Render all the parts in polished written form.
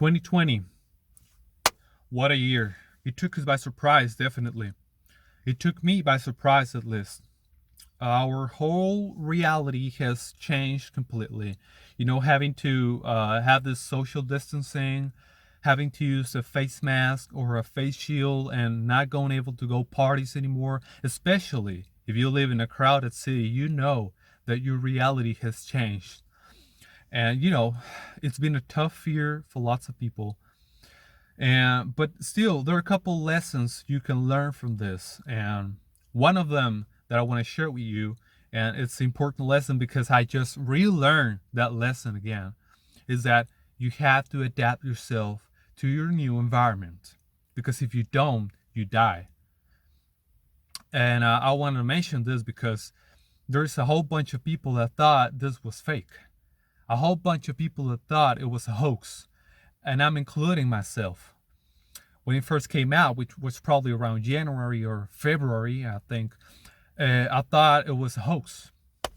2020, what a year. It took us by surprise, definitely. It took me by surprise, at least. Our whole reality has changed completely. Having to have this social distancing, having to use a face mask or a face shield, and not going able to go parties anymore, especially if you live in a crowded city, you know that your reality has changed. And it's been a tough year for lots of people. And but still, there are a couple lessons you can learn from this, and one of them that I want to share with you, and it's an important lesson because I just relearned that lesson again, is that you have to adapt yourself to your new environment, because if you don't, you die. And I want to mention this because there's a whole bunch of people that thought this was fake, a whole bunch of people that thought it was a hoax, and I'm including myself. When it first came out, which was probably around January or February, I think, I thought it was a hoax.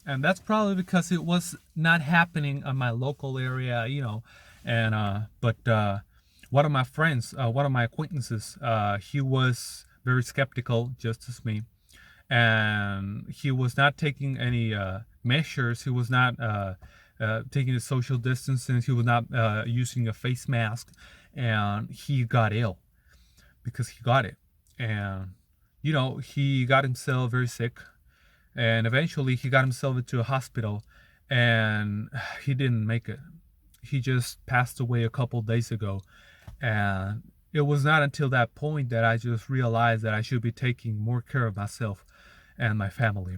And that's probably because it was not happening in my local area. And but one of my friends, one of my acquaintances, he was very skeptical, just as me, and he was not taking any measures. He was not taking the social distancing. He was not using a face mask, and he got ill because he got it. And he got himself very sick, and eventually he got himself into a hospital, and he didn't make it. He just passed away a couple days ago. And it was not until that point that I just realized that I should be taking more care of myself and my family.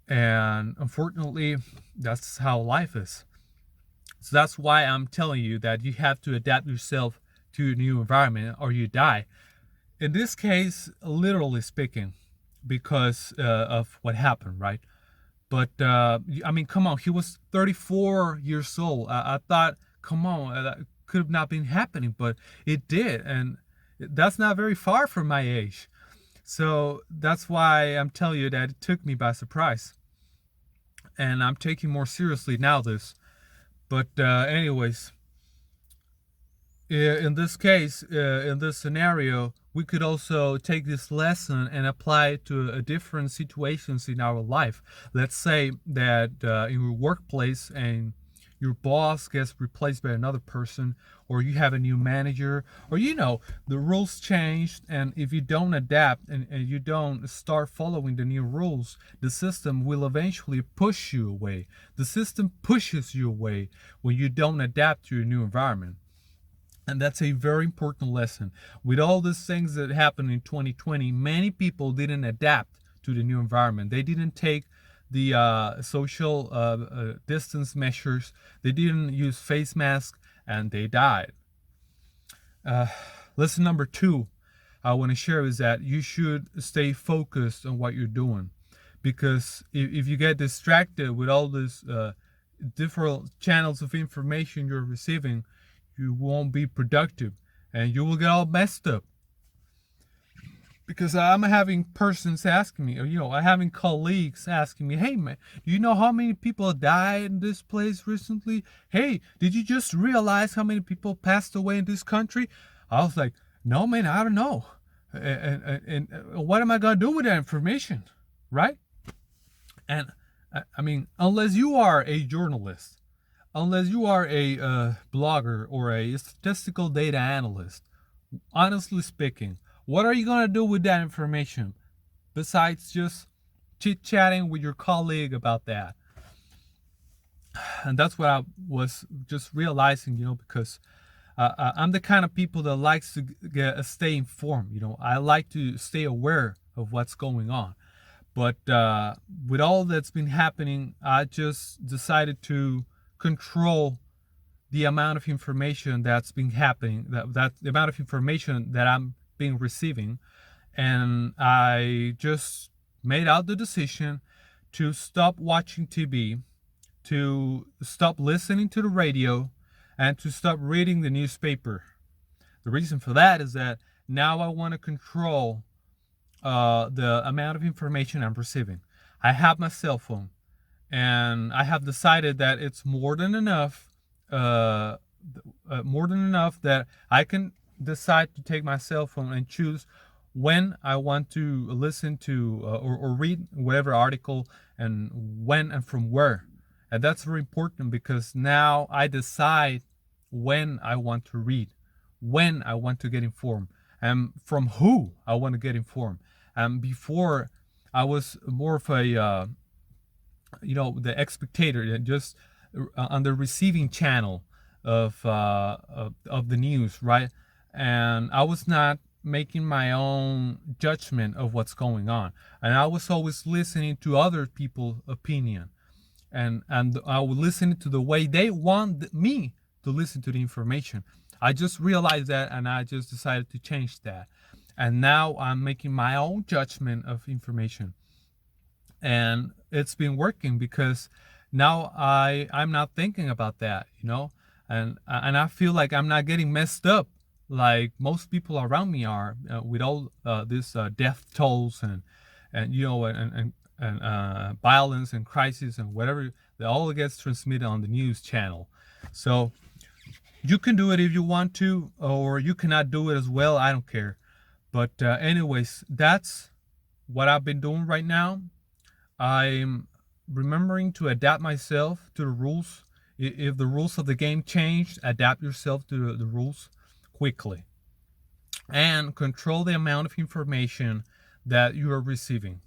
And unfortunately, that's how life is. So that's why I'm telling you that you have to adapt yourself to a new environment or you die. In this case, literally speaking, because of what happened, right? But I mean, come on, he was 34 years old. I thought, come on, that could have not been happening, but it did. And that's not very far from my age. So that's why I'm telling you that it took me by surprise. And I'm taking more seriously now this. But anyways, in this case, in this scenario, we could also take this lesson and apply it to different situations in our life. Let's say that in your workplace and your boss gets replaced by another person, or you have a new manager, or the rules changed, and if you don't adapt and you don't start following the new rules, the system will eventually push you away. The system pushes you away when you don't adapt to your new environment. And that's a very important lesson. With all these things that happened in 2020, many people didn't adapt to the new environment. They didn't take the social distance measures. They didn't use face masks, and they died. Lesson number 2 I want to share is that you should stay focused on what you're doing. Because if you get distracted with all these different channels of information you're receiving, you won't be productive and you will get all messed up. Because I'm having persons asking me, or I'm having colleagues asking me, hey man, do you know how many people died in this place recently? Hey, did you just realize how many people passed away in this country? I was like, no man, I don't know. And what am I gonna do with that information, right? And I mean, unless you are a journalist, unless you are a blogger or a statistical data analyst, honestly speaking, what are you going to do with that information besides just chit-chatting with your colleague about that? And that's what I was just realizing, because I'm the kind of people that likes to stay informed. I like to stay aware of what's going on. But with all that's been happening, I just decided to control the amount of information that's been happening, that the amount of information that I'm being receiving. And I just made out the decision to stop watching TV, to stop listening to the radio, and to stop reading the newspaper. The reason for that is that now I want to control the amount of information I'm receiving. I have my cell phone, and I have decided that it's more than enough more than enough that I can decide to take my cell phone and choose when I want to listen to or read whatever article, and when and from where. And that's very important because now I decide when I want to read, when I want to get informed, and from who I want to get informed. And before, I was more of a the spectator, just on the receiving channel of the news, right? And I was not making my own judgment of what's going on, and I was always listening to other people's opinion, and I was listening to the way they want me to listen to the information. I just realized that, and I just decided to change that, and now I'm making my own judgment of information, and it's been working because now I'm not thinking about that, and I feel like I'm not getting messed up like most people around me are, with all this death tolls, and violence and crisis and whatever that all gets transmitted on the news channel. So you can do it if you want to, or you cannot do it as well. I don't care. But anyways, that's what I've been doing right now. I'm remembering to adapt myself to the rules. If the rules of the game change, adapt yourself to the rules quickly, and control the amount of information that you are receiving.